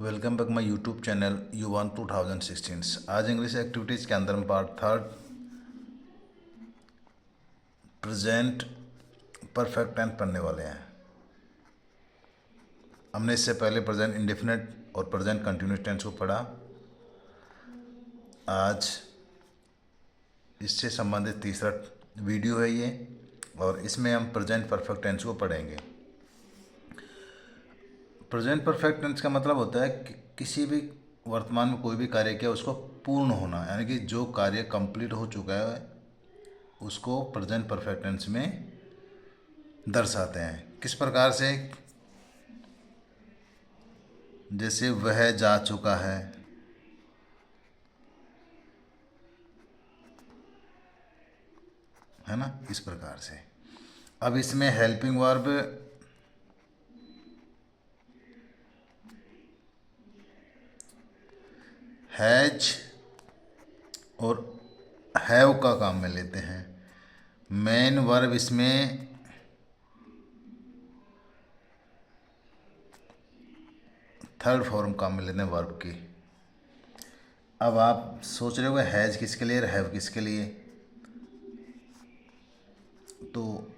Welcome back my YouTube channel U1 2016। आज English activities के अंदर हम part third present perfect tense पढ़ने वाले हैं। हमने इससे पहले प्रेजेंट इंडेफिनिट और प्रेजेंट कंटिन्यूस टेंस को पढ़ा। आज इससे संबंधित तीसरा वीडियो है ये, और इसमें हम प्रेजेंट परफेक्ट टेंस को पढ़ेंगे। प्रेजेंट परफेक्ट टेंस का मतलब होता है कि किसी भी वर्तमान में कोई भी कार्य किया उसको पूर्ण होना, यानी कि जो कार्य कंप्लीट हो चुका है उसको प्रेजेंट परफेक्ट टेंस में दर्शाते हैं। किस प्रकार से? जैसे वह जा चुका है ना, इस प्रकार से। अब इसमें हेल्पिंग वर्ब हैज और हैव का काम में लेते हैं। मेन वर्ब इसमें थर्ड फॉर्म काम में लेते हैं वर्ब की। अब आप सोच रहे हो हैज किसके लिए, हैव किसके लिए? तो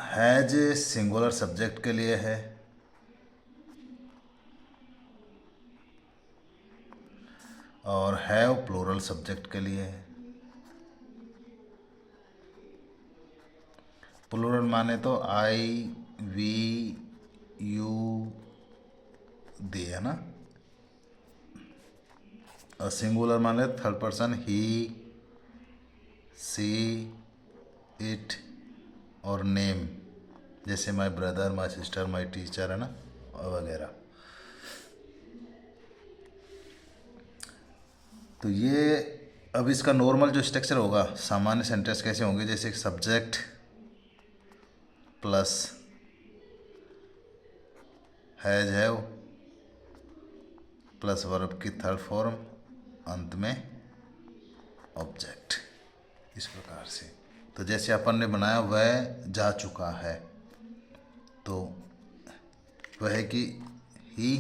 हैज सिंगुलर सब्जेक्ट के लिए है, और हैव प्लूरल सब्जेक्ट के लिए है। प्लूरल माने तो आई, वी, यू, दे, है ना। और सिंगुलर माने third person he, she, it और नेम, जैसे my brother, my sister, my teacher, है ना, और वगैरह। तो ये अब इसका नॉर्मल जो स्ट्रक्चर होगा, सामान्य सेंटेंस कैसे होंगे? जैसे subject plus has have plus verb की थर्ड फॉर्म, अंत में ऑब्जेक्ट, इस प्रकार से। तो जैसे अपन ने बनाया वह जा चुका है, तो वह की ही,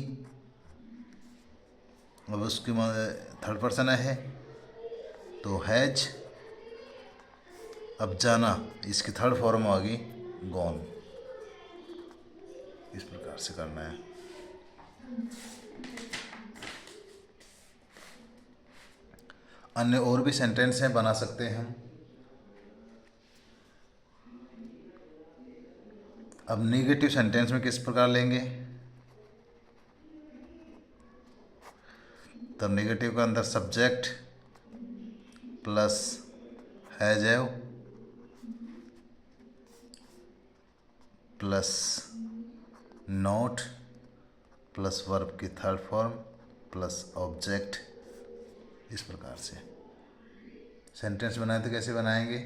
अब उसकी थर्ड पर्सन है तो हैज। अब जाना, इसकी थर्ड फॉर्म आ गई गॉन, इस प्रकार से करना है। अन्य और भी सेंटेंस हैं, बना सकते हैं हम। अब नेगेटिव सेंटेंस में किस प्रकार लेंगे? तब नेगेटिव के अंदर subject plus has have plus not plus verb की थर्ड फॉर्म प्लस ऑब्जेक्ट, इस प्रकार से सेंटेंस बनाए। तो कैसे बनाएंगे?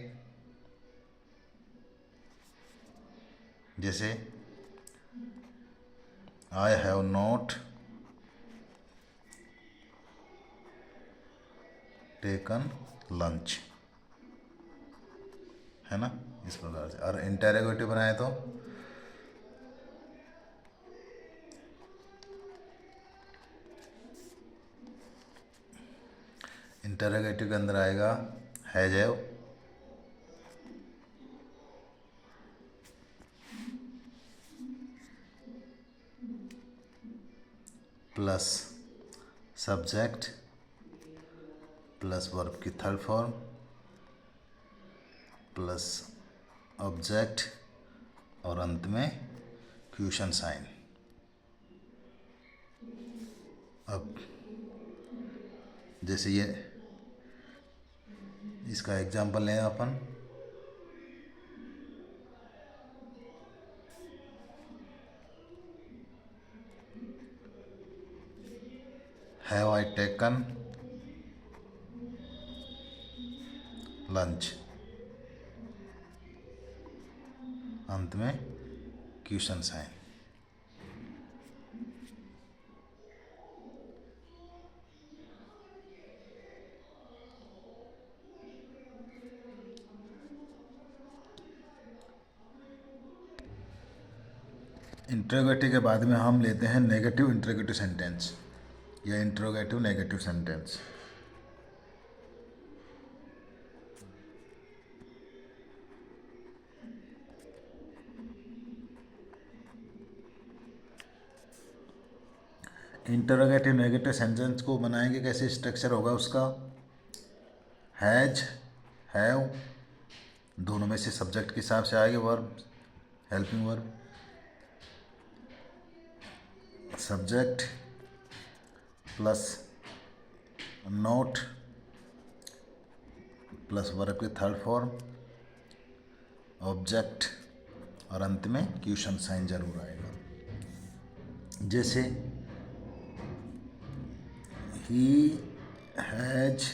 जैसे I have not taken lunch, है ना, इस प्रकार से। और इंटेरोगेटिव बनाए तो इंटेरोगेटिव के अंदर आएगा has have plus subject plus verb की थर्ड फॉर्म प्लस ऑब्जेक्ट, और अंत में क्वेश्चन साइन। अब जैसे ये इसका एग्जाम्पल लें अपन। हैव आई टेकन लंच, अंत में क्वेश्चन साइन। इंटरोगेटिव के बाद में हम लेते हैं नेगेटिव इंटरोगेटिव सेंटेंस। या interrogative negative sentence. Interrogative negative sentence को बनाएंगे कैसे, स्ट्रक्चर होगा उसका, हैज, हैव, दोनों में से सब्जेक्ट के हिसाब से आएगा verb, helping verb, subject plus note plus verb की थर्ड फॉर्म, ऑब्जेक्ट, और अंत में क्वेश्चन साइन जरूर आएगा। जैसे ही हैज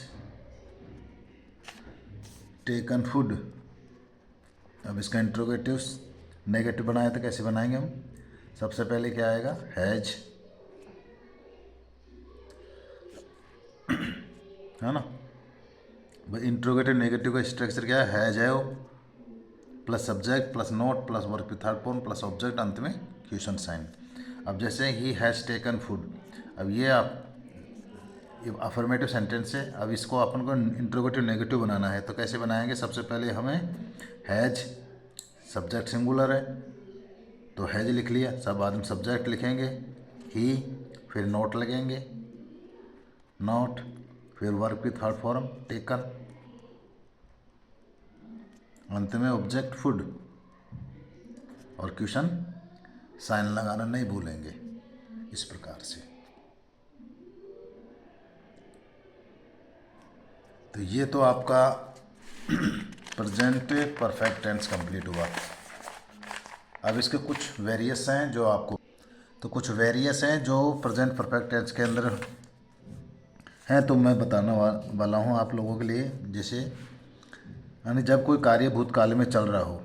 टेकन फूड, अब इसका इंट्रोगेटिव नेगेटिव बनाया तो कैसे बनाएंगे हम, सबसे पहले क्या आएगा, हैज, है ना। भाई इंट्रोगेटिव नेगेटिव का स्ट्रक्चर क्या है, has, have plus subject plus note plus verb की थर्ड फॉर्म प्लस ऑब्जेक्ट, अंत में क्वेश्चन साइन। अब जैसे ही हैज टेकन फूड, अब ये आप अफर्मेटिव सेंटेंस है, अब इसको अपन को इंट्रोगेटिव नेगेटिव बनाना है तो कैसे बनाएंगे, सबसे पहले हमें हैज, सब्जेक्ट सिंगुलर है तो हैज लिख लिया, सब बाद में सब्जेक्ट लिखेंगे ही, फिर नोट लगेंगे, नोट, फिर वर्ब की थर्ड फॉर्म टेकन, अंत में ऑब्जेक्ट फूड, और क्वेश्चन साइन लगाना नहीं भूलेंगे, इस प्रकार से। तो ये तो आपका प्रेजेंट परफेक्ट टेंस कंप्लीट हुआ। अब इसके कुछ वेरिएस हैं जो आपको, तो कुछ वेरिएस हैं जो प्रेजेंट परफेक्ट टेंस के अंदर हैं, तो मैं बताने वाला हूँ आप लोगों के लिए। जैसे यानी जब कोई कार्य भूतकाल में चल रहा हो,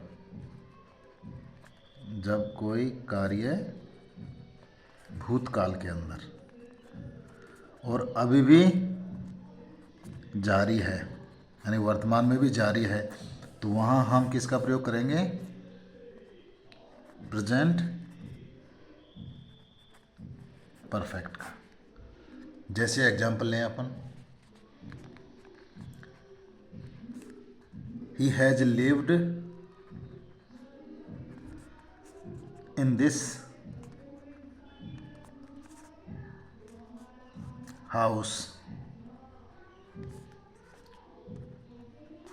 जब कोई कार्य भूतकाल के अंदर और अभी भी जारी है, यानी वर्तमान में भी जारी है, तो वहाँ हम किसका प्रयोग करेंगे, प्रेजेंट परफेक्ट का। जैसे एग्जाम्पल लें अपन, he has lived in this house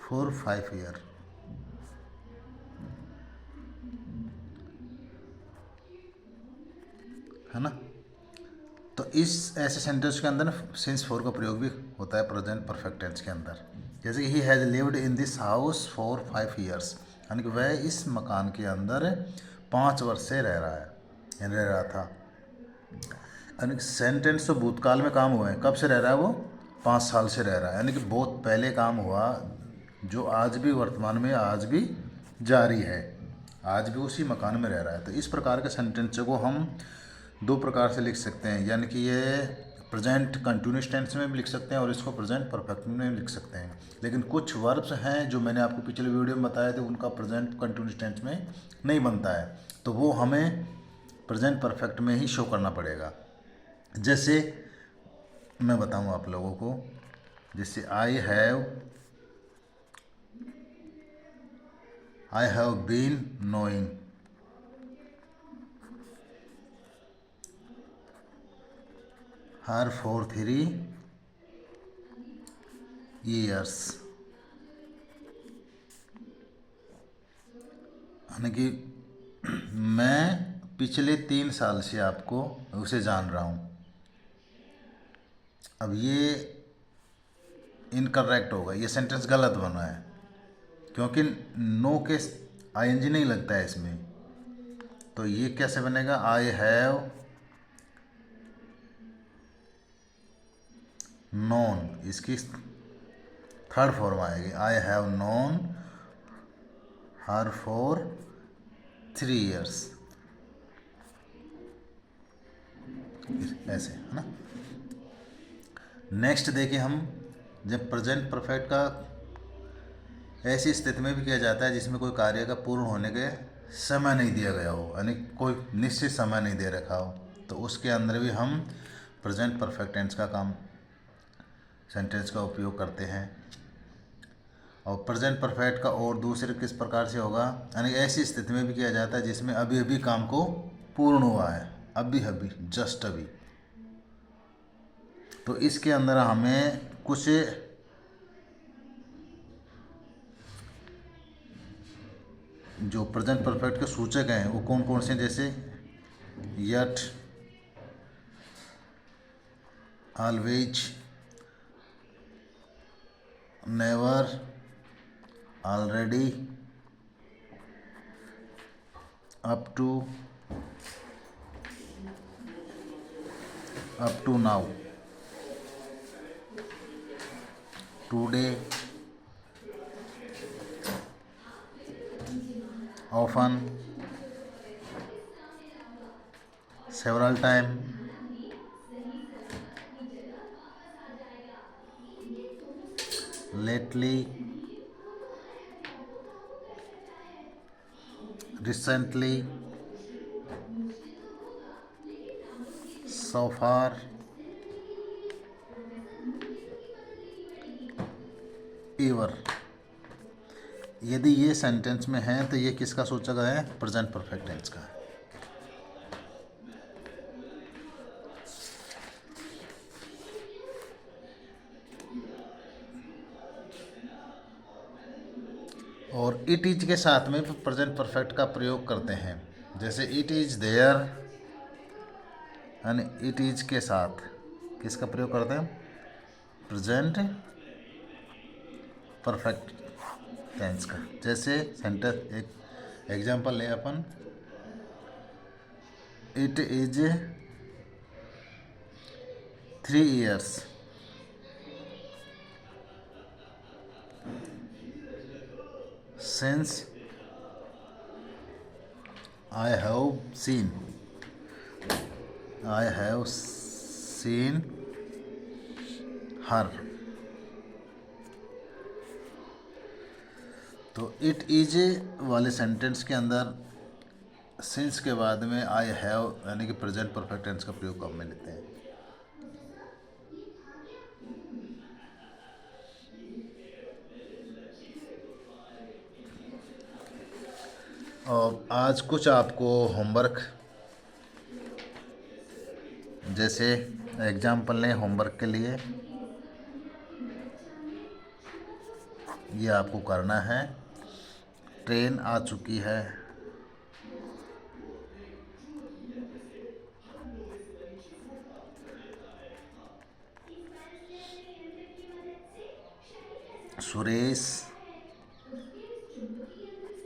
for 5 year, है ना। तो इस ऐसे सेंटेंस के अंदर सिंस फॉर का प्रयोग भी होता है प्रेजेंट परफेक्ट टेंस के अंदर। जैसे कि he has lived in this house for 5 years, यानी कि वह इस मकान के अंदर 5 वर्ष से रह रहा है, यानी रह रहा था। यानी कि सेंटेंस तो भूतकाल में काम हुआ है, कब से रह रहा है वो, 5 साल से रह रहा है, यानी कि बहुत पहले काम हुआ, जो आज भी वर्तमान में आज भी जारी है, आज भी उसी मकान में रह रहा है। तो इस प्रकार के सेंटेंस को हम 2 प्रकार से लिख सकते हैं, यानी कि ये प्रेजेंट कंटिन्यूस टेंस में भी लिख सकते हैं और इसको प्रेजेंट परफेक्ट में भी लिख सकते हैं। लेकिन कुछ वर्ब्स हैं जो मैंने आपको पिछले वीडियो में बताए थे, उनका प्रेजेंट कंटिन्यूस टेंस में नहीं बनता है, तो वो हमें प्रेजेंट परफेक्ट में ही शो करना पड़ेगा। जैसे मैं बताऊं आप लोगों को, जैसे I have been knowing, her for 3 years, यानी कि मैं पिछले 3 साल से आपको उसे जान रहा हूँ। अब ये इनकरेक्ट होगा, ये सेंटेंस गलत बना है, क्योंकि नो के आईएनजी नहीं लगता है इसमें। तो ये कैसे बनेगा, आई हैव नोन, इसकी थर्ड फॉर्म आएगी, I have known her for 3 years, ऐसे, है ना। नेक्स्ट देखिए हम, जब प्रेजेंट परफेक्ट का ऐसी स्थिति में भी किया जाता है जिसमें कोई कार्य का पूर्ण होने के समय नहीं दिया गया हो, यानी कोई निश्चित समय नहीं दे रखा हो, तो उसके अंदर भी हम प्रेजेंट परफेक्ट टेंस का काम सेंटेंस का उपयोग करते हैं। और प्रेजेंट परफेक्ट का और दूसरे किस प्रकार से होगा, यानी ऐसी स्थिति में भी किया जाता है जिसमें अभी अभी काम को पूर्ण हुआ है, अभी अभी, जस्ट अभी। तो इसके अंदर हमें कुछ जो प्रेजेंट परफेक्ट के सूचक हैं वो कौन कौन से, जैसे yet, always, never, already, up to now, today, often, several time, lately, recently, so far, ever। यदि ये सेंटेंस में है तो ये किसका सूचक है, प्रेजेंट परफेक्ट टेंस का। और इट इज के साथ में भी प्रेजेंट परफेक्ट का प्रयोग करते हैं, जैसे इट इज देयर, यानी इट इज के साथ किसका प्रयोग करते हैं, प्रेजेंट परफेक्ट टेंस का। जैसे सेंटेंस एक एग्जांपल ले अपन, it is 3 years since I have seen her। तो इट इज वाले सेंटेंस के अंदर सिंस के बाद में आई हैव यानी कि प्रेजेंट परफेक्ट टेंस का प्रयोग कब में लेते हैं। और आज कुछ आपको होमवर्क, जैसे एग्जाम्पल लें होमवर्क के लिए, ये आपको करना है। ट्रेन आ चुकी है, सुरेश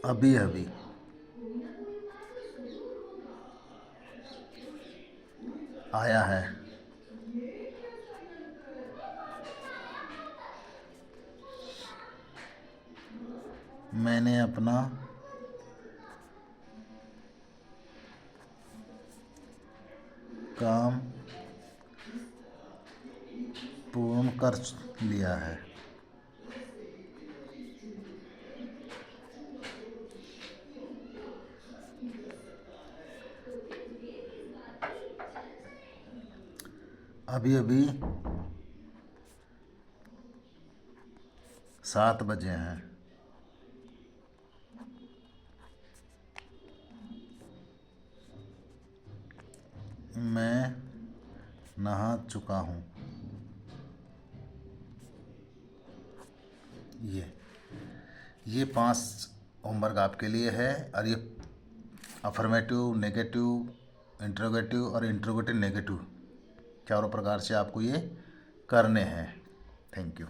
अभी अभी आया है। मैंने अपना काम पूर्ण कर लिया है। अभी अभी 7 बजे हैं। मैं नहा चुका हूँ। ये 5 होमवर्क आपके लिए है, और ये अफर्मेटिव, नेगेटिव, इंट्रोगेटिव और इंट्रोगेटिव नेगेटिव चारों प्रकार से आपको ये करने हैं। Thank you.